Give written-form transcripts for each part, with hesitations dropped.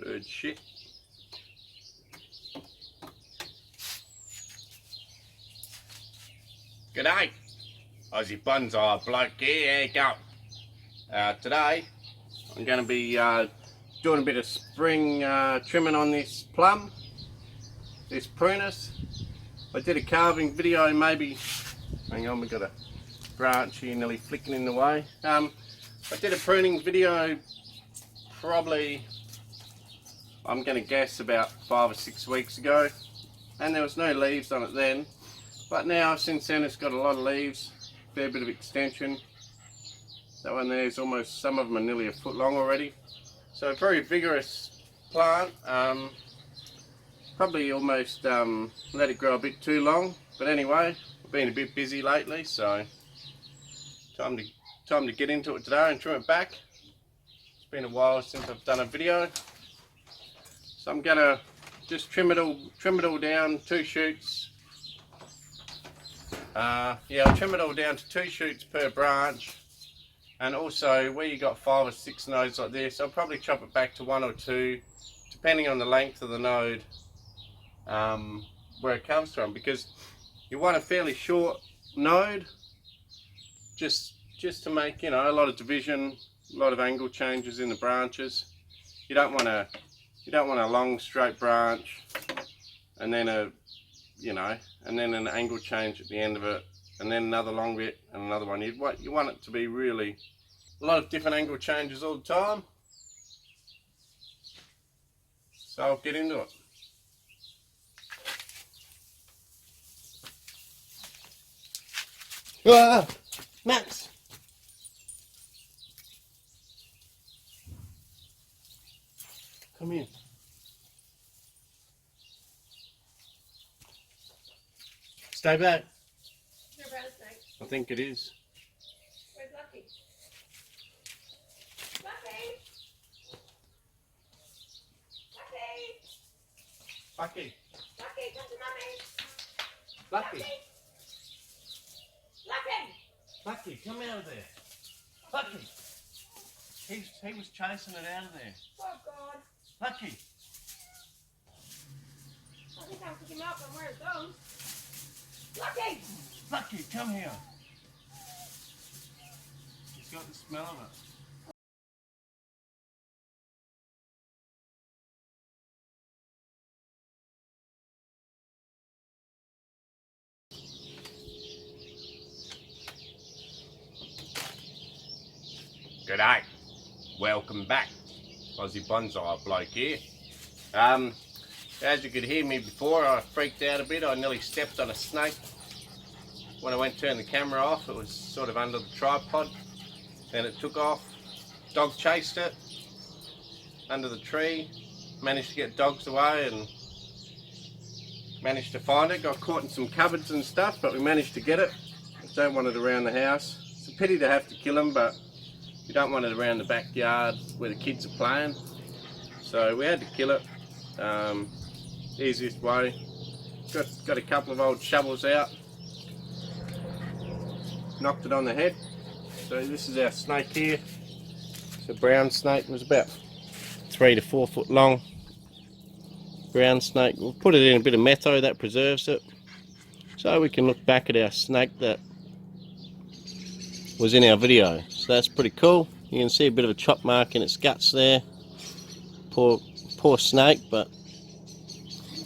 Bird shit. G'day, Aussie Bonsai Bloke here. How you going? Today I'm going to be doing a bit of spring trimming on this plum, this prunus. I did a carving video maybe, hang on, we've got a branch here nearly flicking in the way. I did a pruning video probably, I'm going to guess about 5 or 6 weeks ago, and there was no leaves on it then, but now since then it's got a lot of leaves, a fair bit of extension. That one there's almost, some of them are nearly a foot long already, so a very vigorous plant. Probably almost let it grow a bit too long, but anyway, I've been a bit busy lately, so time to get into it today and trim it back. It's been a while since I've done a video, so I'm gonna just trim it all down, 2 shoots. Yeah, I'll trim it all down to 2 shoots per branch, and also where you got 5 or 6 nodes like this, I'll probably chop it back to 1 or 2, depending on the length of the node, where it comes from, because you want a fairly short node, just to make, you know, a lot of division, a lot of angle changes in the branches. You don't want a long straight branch and then and then an angle change at the end of it, and then another long bit and another one. You want it to be really a lot of different angle changes all the time. So I'll get into it. Ah, Max! Come here. Stay back. Your brother's snake. I think it is. Where's Lucky? Lucky! Lucky! Lucky. Lucky, come to Mummy! Lucky. Lucky! Lucky, come out of there. Lucky. He was chasing it out of there. Oh God! Lucky. I think I'll pick him up and where it goes. Lucky! Lucky, come here. He's got the smell of it. G'day, welcome back, Aussie Bonsai Bloke here. As you could hear me before, I freaked out a bit. I nearly stepped on a snake. When I went to turn the camera off, it was sort of under the tripod. Then it took off. Dog chased it under the tree. Managed to get dogs away and managed to find it. Got caught in some cupboards and stuff, but we managed to get it. Don't want it around the house. It's a pity to have to kill them, but you don't want it around the backyard where the kids are playing. So we had to kill it. Easiest way. Got a couple of old shovels out. Knocked it on the head. So this is our snake here. It's a brown snake. It was about 3 to 4 foot long. Brown snake. We'll put it in a bit of metho, that preserves it. So we can look back at our snake that was in our video. So that's pretty cool. You can see a bit of a chop mark in its guts there. Poor snake, but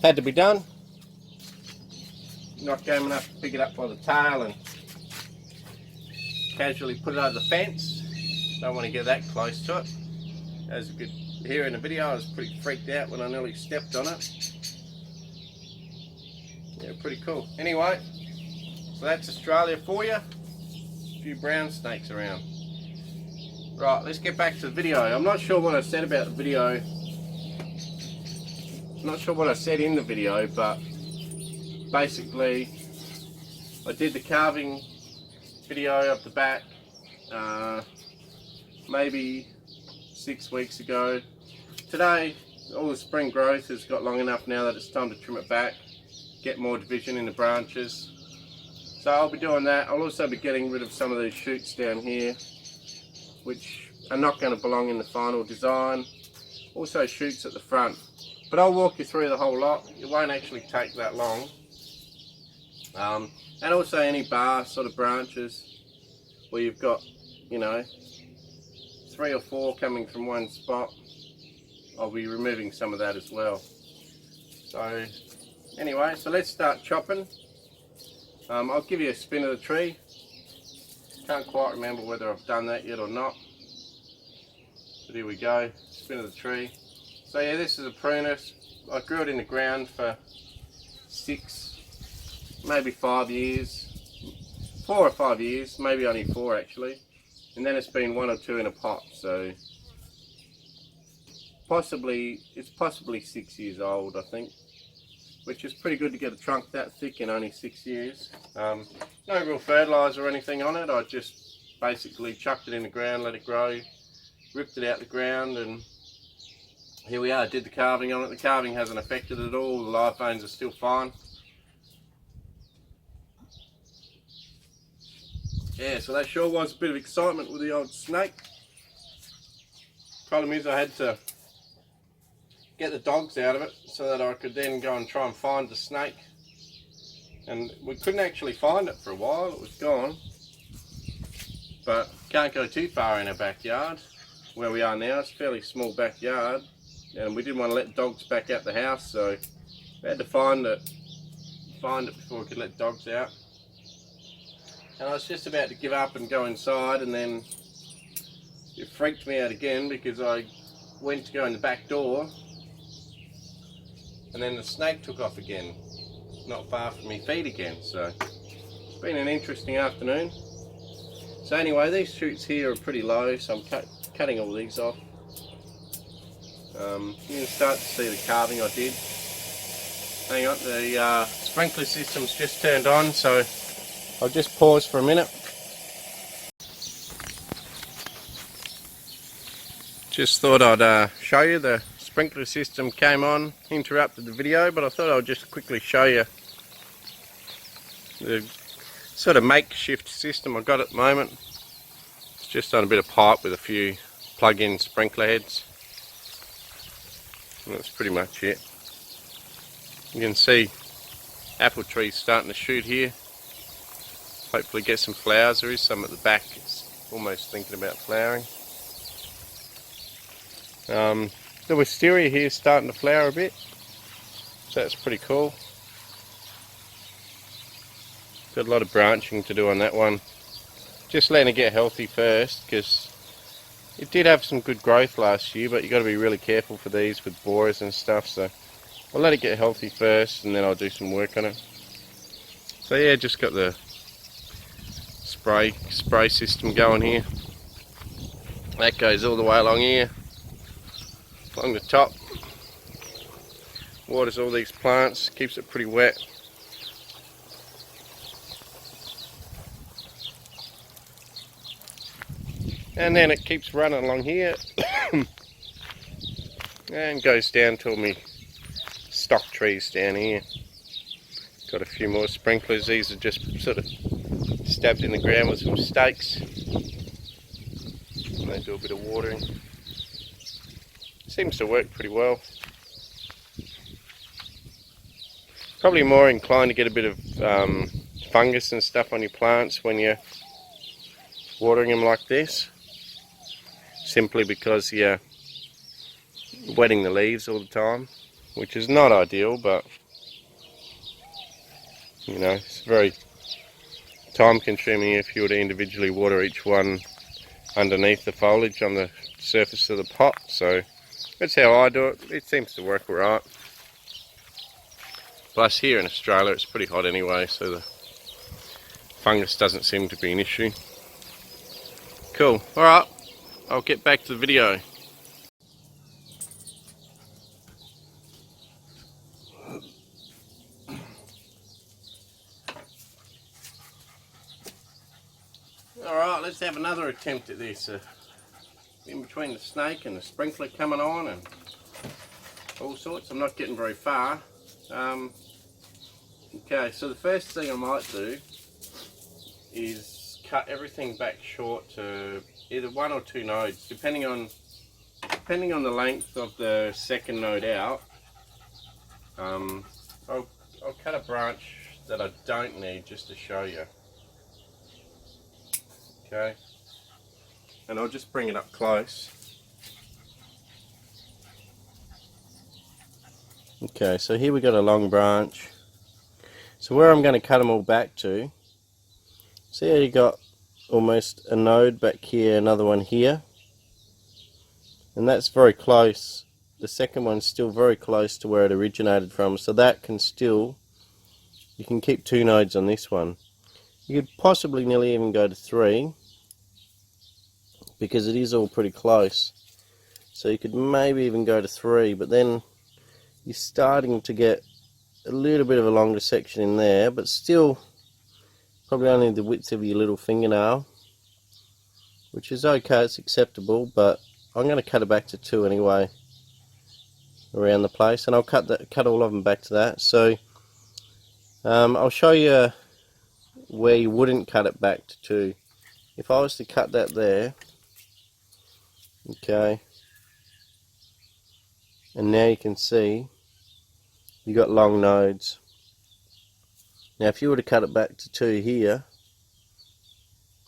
had to be done. Not game enough to pick it up by the tail and casually put it over the fence. Don't want to get that close to it. As you could hear in the video, I was pretty freaked out when I nearly stepped on it. Yeah, pretty cool. Anyway, so that's Australia for you. A few brown snakes around. Right, let's get back to the video. I'm not sure what I said about the video. Not sure what I said in the video, but basically I did the carving video of the back maybe 6 weeks ago. Today all the spring growth has got long enough now that it's time to trim it back, get more division in the branches. So I'll be doing that. I'll also be getting rid of some of these shoots down here which are not going to belong in the final design. Also shoots at the front. But I'll walk you through the whole lot. It won't actually take that long. And also any bar sort of branches where you've got, you know, 3 or 4 coming from one spot, I'll be removing some of that as well. So anyway, so let's start chopping. I'll give you a spin of the tree. Can't quite remember whether I've done that yet or not. But here we go, spin of the tree. So yeah, this is a prunus. I grew it in the ground for 6, maybe 5 years. 4 or 5 years, maybe only 4 actually. And then it's been 1 or 2 in a pot, so it's possibly 6 years old, I think. Which is pretty good to get a trunk that thick in only 6 years. No real fertiliser or anything on it. I just basically chucked it in the ground, let it grow, ripped it out the ground, and here we are. Did the carving on it. The carving hasn't affected it at all. The live veins are still fine. Yeah, so that sure was a bit of excitement with the old snake. Problem is I had to get the dogs out of it so that I could then go and try and find the snake. And we couldn't actually find it for a while. It was gone. But can't go too far in our backyard. Where we are now, it's a fairly small backyard. And we didn't want to let dogs back out the house, so we had to find it before we could let dogs out. And I was just about to give up and go inside, and then it freaked me out again because I went to go in the back door and then the snake took off again, not far from my feet again. So it's been an interesting afternoon. So anyway, these shoots here are pretty low, so I'm cutting all these off. You can start to see the carving I did. Hang on, the sprinkler system's just turned on, so I'll just pause for a minute. Just thought I'd show you the sprinkler system came on, interrupted the video, but I thought I'd just quickly show you the sort of makeshift system I've got at the moment. It's just on a bit of pipe with a few plug-in sprinkler heads. And that's pretty much it. You can see apple trees starting to shoot here. Hopefully get some flowers. There is some at the back. It's almost thinking about flowering. The wisteria here is starting to flower a bit, so that's pretty cool. Got a lot of branching to do on that one. Just letting it get healthy first, because it did have some good growth last year, but you've got to be really careful for these with borers and stuff, so I'll let it get healthy first and then I'll do some work on it. So yeah, just got the spray system going here. That goes all the way along here, along the top. Waters all these plants, keeps it pretty wet. And then it keeps running along here and goes down to me stock trees down here. Got a few more sprinklers. These are just sort of stabbed in the ground with some stakes. And they do a bit of watering. Seems to work pretty well. Probably more inclined to get a bit of fungus and stuff on your plants when you're watering them like this. Simply because you're wetting the leaves all the time, which is not ideal, but you know, it's very time consuming if you were to individually water each one underneath the foliage on the surface of the pot. So that's how I do it. It seems to work alright. Plus here in Australia it's pretty hot anyway, so the fungus doesn't seem to be an issue. Cool, alright, I'll get back to the video. Alright, let's have another attempt at this. In between the snake and the sprinkler coming on and all sorts, I'm not getting very far. Okay, so the first thing I might do is cut everything back short to either 1 or 2 nodes, depending on depending on the length of the second node out, I'll cut a branch that I don't need just to show you. Okay, and I'll just bring it up close. Okay, so here we got a long branch. So where I'm going to cut them all back to, see how you got almost a node back here, another one here, and that's very close. The second one's still very close to where it originated from, so that can still, you can keep 2 nodes on this one. You could possibly nearly even go to 3, because it is all pretty close. So you could maybe even go to 3, but then you're starting to get a little bit of a longer section in there, but still probably only the width of your little fingernail, which is okay, it's acceptable, but I'm going to cut it back to 2 anyway around the place, and I'll cut all of them back to that. So I'll show you where you wouldn't cut it back to 2. If I was to cut that there, okay, and now you can see you got long nodes. Now if you were to cut it back to 2 here,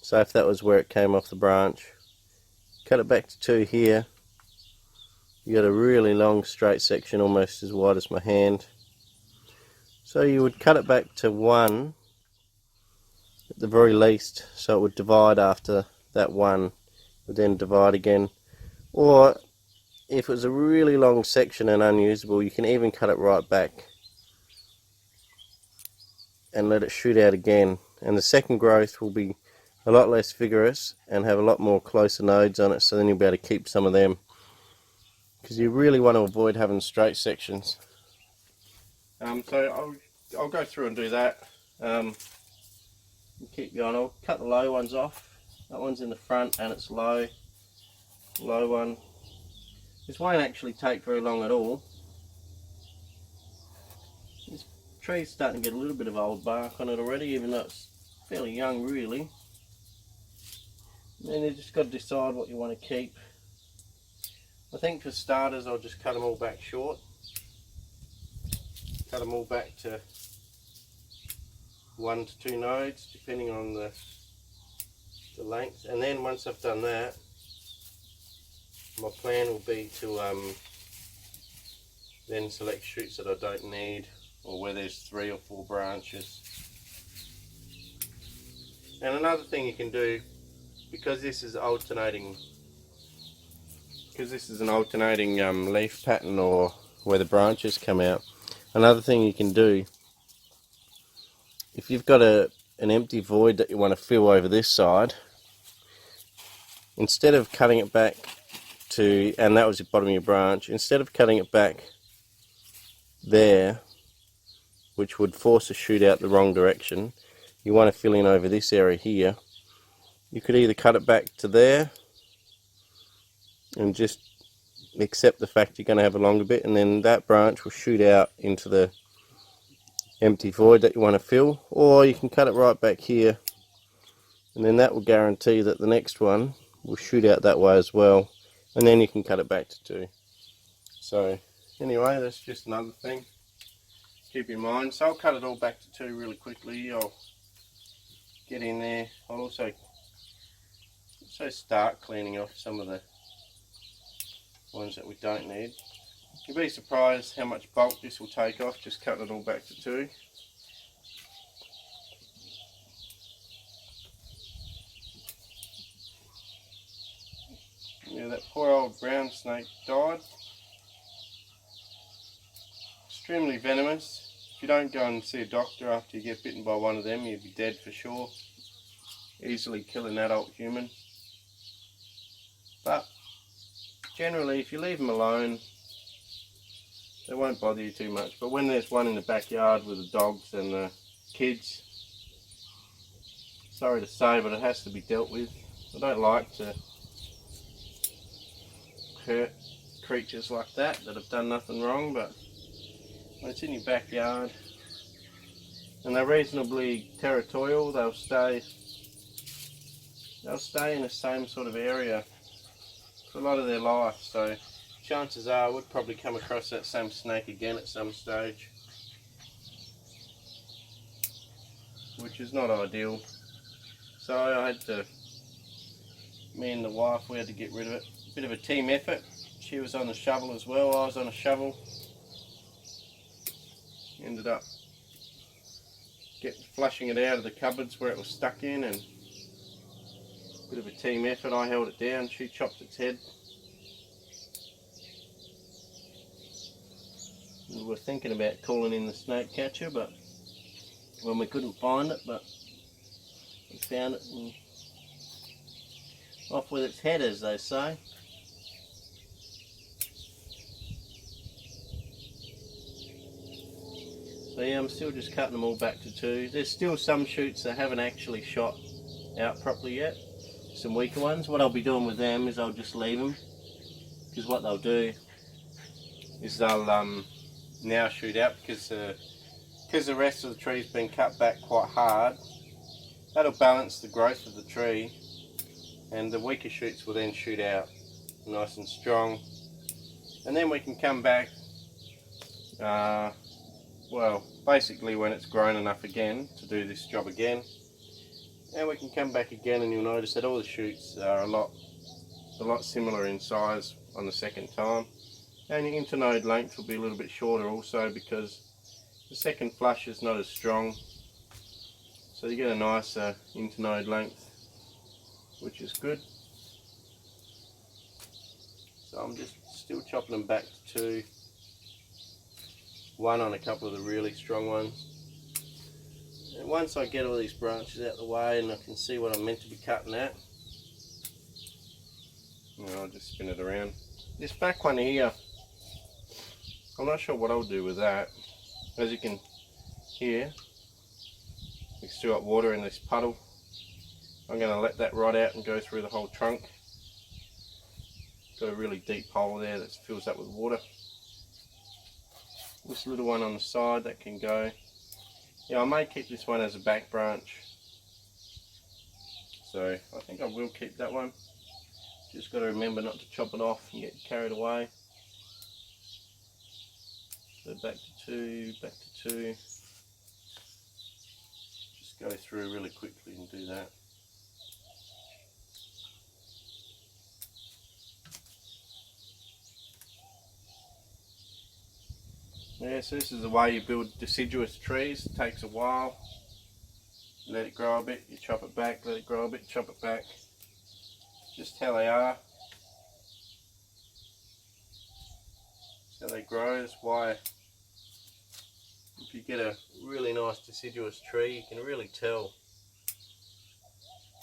so if that was where it came off the branch, cut it back to 2 here, you got a really long straight section almost as wide as my hand. So you would cut it back to 1 at the very least, so it would divide after that 1, would then divide again. Or if it was a really long section and unusable, you can even cut it right back and let it shoot out again, and the second growth will be a lot less vigorous and have a lot more closer nodes on it, so then you'll be able to keep some of them, because you really want to avoid having straight sections. So I'll go through and do that. Keep going. I'll cut the low ones off. That one's in the front and it's low one. This won't actually take very long at all. This tree's starting to get a little bit of old bark on it already, even though it's fairly young really. And then you just got to decide what you want to keep. I think for starters I'll just cut them all back short. Cut them all back to 1 to 2 nodes depending on the length, and then once I've done that, my plan will be to then select shoots that I don't need, or where there's 3 or 4 branches. And another thing you can do, because this is an alternating leaf pattern, or where the branches come out, another thing you can do, if you've got an empty void that you want to fill over this side, instead of cutting it back to, and that was the bottom of your branch, instead of cutting it back there, which would force a shoot out the wrong direction, you want to fill in over this area here, you could either cut it back to there and just accept the fact you're going to have a longer bit, and then that branch will shoot out into the empty void that you want to fill, or you can cut it right back here, and then that will guarantee that the next one will shoot out that way as well, and then you can cut it back to 2. So anyway, that's just another thing keep in mind. So I'll cut it all back to 2 really quickly. I'll get in there. I'll also start cleaning off some of the ones that we don't need. You'll be surprised how much bulk this will take off, just cutting it all back to 2. Yeah, that poor old brown snake died. Extremely venomous. If you don't go and see a doctor after you get bitten by one of them, you'll be dead for sure. Easily kill an adult human. But generally, if you leave them alone, they won't bother you too much. But when there's one in the backyard with the dogs and the kids, sorry to say, but it has to be dealt with. I don't like to hurt creatures like that have done nothing wrong, but when it's in your backyard and they're reasonably territorial, they'll stay in the same sort of area for a lot of their life, so chances are we'd probably come across that same snake again at some stage, which is not ideal. So I had to, me and the wife, we had to get rid of it. A bit of a team effort. She was on the shovel as well, I was on a shovel. Ended up flushing it out of the cupboards where it was stuck in, and a bit of a team effort. I held it down, she chopped its head. We were thinking about calling in the snake catcher, but when we couldn't find it, but we found it and off with its head, as they say. So yeah, I'm still just cutting them all back to 2. There's still some shoots that haven't actually shot out properly yet, some weaker ones. What I'll be doing with them is I'll just leave them, because what they'll do is they'll now shoot out, because the rest of the tree's been cut back quite hard. That'll balance the growth of the tree, and the weaker shoots will then shoot out nice and strong, and then we can come back well, basically when it's grown enough again to do this job again, and we can come back again, and you'll notice that all the shoots are a lot similar in size on the second time, and your internode length will be a little bit shorter also, because the second flush is not as strong, so you get a nicer internode length, which is good. So I'm just still chopping them back to 2. 1 on a couple of the really strong ones. And once I get all these branches out of the way and I can see what I'm meant to be cutting at, I'll just spin it around. This back one here, I'm not sure what I'll do with that. As you can hear, we've still got water in this puddle. I'm going to let that rot out and go through the whole trunk. Got a really deep hole there that fills up with water. This little one on the side that can go. Yeah, I may keep this one as a back branch. So I think I will keep that one. Just got to remember not to chop it off and get carried away. So back to 2, back to 2. Just go through really quickly and do that. Yeah, so this is the way you build deciduous trees. It takes a while. Let it grow a bit, you chop it back, let it grow a bit, chop it back. Just how they are. That's how they grow. That's why if you get a really nice deciduous tree, you can really tell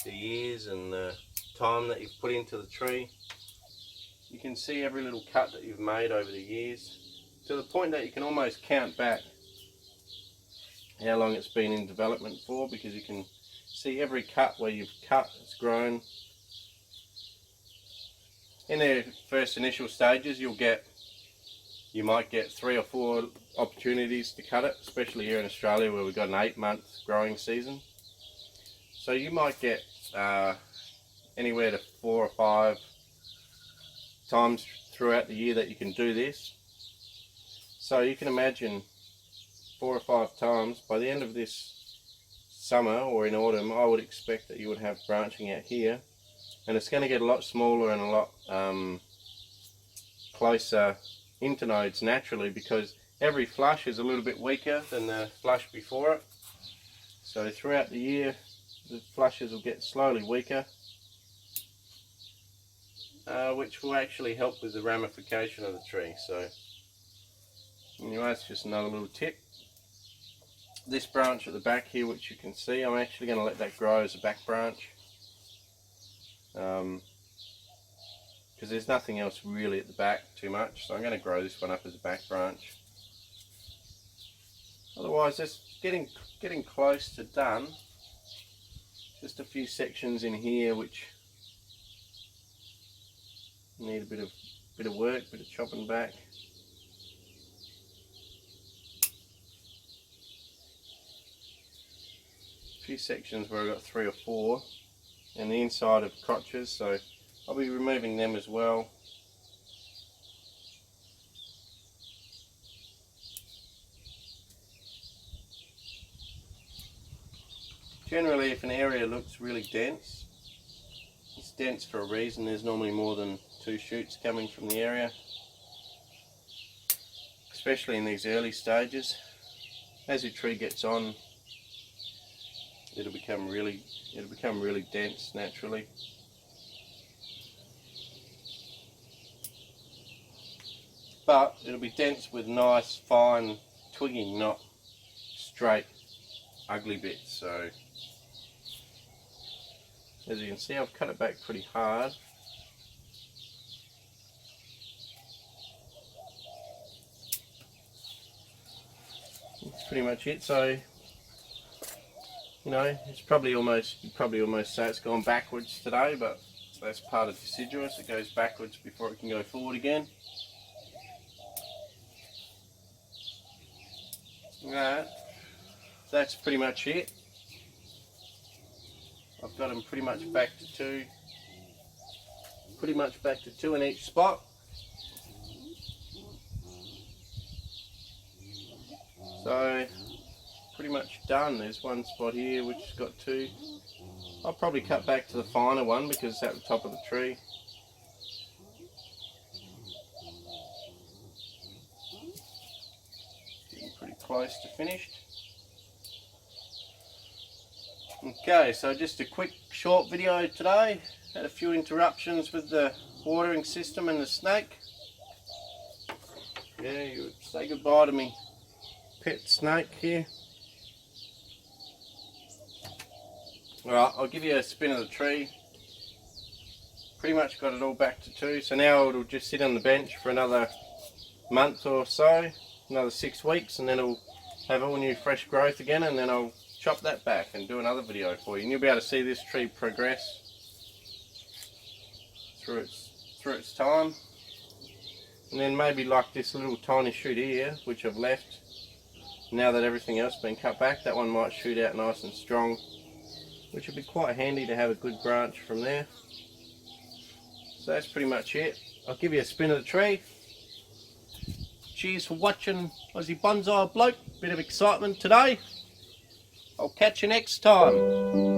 the years and the time that you've put into the tree. You can see every little cut that you've made over the years, to the point that you can almost count back how long it's been in development for, because you can see every cut where you've cut, it's grown. In their first initial stages, you might get 3 or 4 opportunities to cut it, especially here in Australia where we've got an 8-month growing season. So you might get anywhere to 4 or 5 times throughout the year that you can do this. So you can imagine 4 or 5 times by the end of this summer or in autumn, I would expect that you would have branching out here, and it's going to get a lot smaller and a lot closer internodes naturally, because every flush is a little bit weaker than the flush before it. So throughout the year the flushes will get slowly weaker, which will actually help with the ramification of the tree. So anyway, that's just another little tip. This branch at the back here, which you can see, I'm actually going to let that grow as a back branch, because there's nothing else really at the back too much, so I'm going to grow this one up as a back branch. Otherwise, it's getting close to done. Just a few sections in here which need a bit of work, bit of chopping back. A few sections where I've got 3 or 4, and the inside of crotches, so I'll be removing them as well. Generally, if an area looks really dense, it's dense for a reason. There's normally more than 2 shoots coming from the area, especially in these early stages. As your tree gets on, it'll become really dense naturally. But it'll be dense with nice fine twigging, not straight ugly bits. So as you can see, I've cut it back pretty hard. That's pretty much it. So, you know, it's probably almost, you'd probably almost say it's gone backwards today, but that's part of deciduous. It goes backwards before it can go forward again. Right, that's pretty much it. I've got them pretty much back to 2. Pretty much back to 2 in each spot. So pretty much done. There's one spot here which has got 2. I'll probably cut back to the finer one because it's at the top of the tree. Getting pretty close to finished. Okay, so just a quick short video today. Had a few interruptions with the watering system and the snake. Yeah, you would say goodbye to me pet snake here. Alright, I'll give you a spin of the tree. Pretty much got it all back to 2, so now it'll just sit on the bench for another month or so, another 6 weeks, and then it'll have all new fresh growth again, and then I'll chop that back and do another video for you, and you'll be able to see this tree progress through its time. And then maybe like this little tiny shoot here, which I've left, now that everything else has been cut back, that one might shoot out nice and strong, which would be quite handy to have a good branch from there. So that's pretty much it. I'll give you a spin of the tree. Cheers for watching Aussie Bonsai Bloke. Bit of excitement today. I'll catch you next time.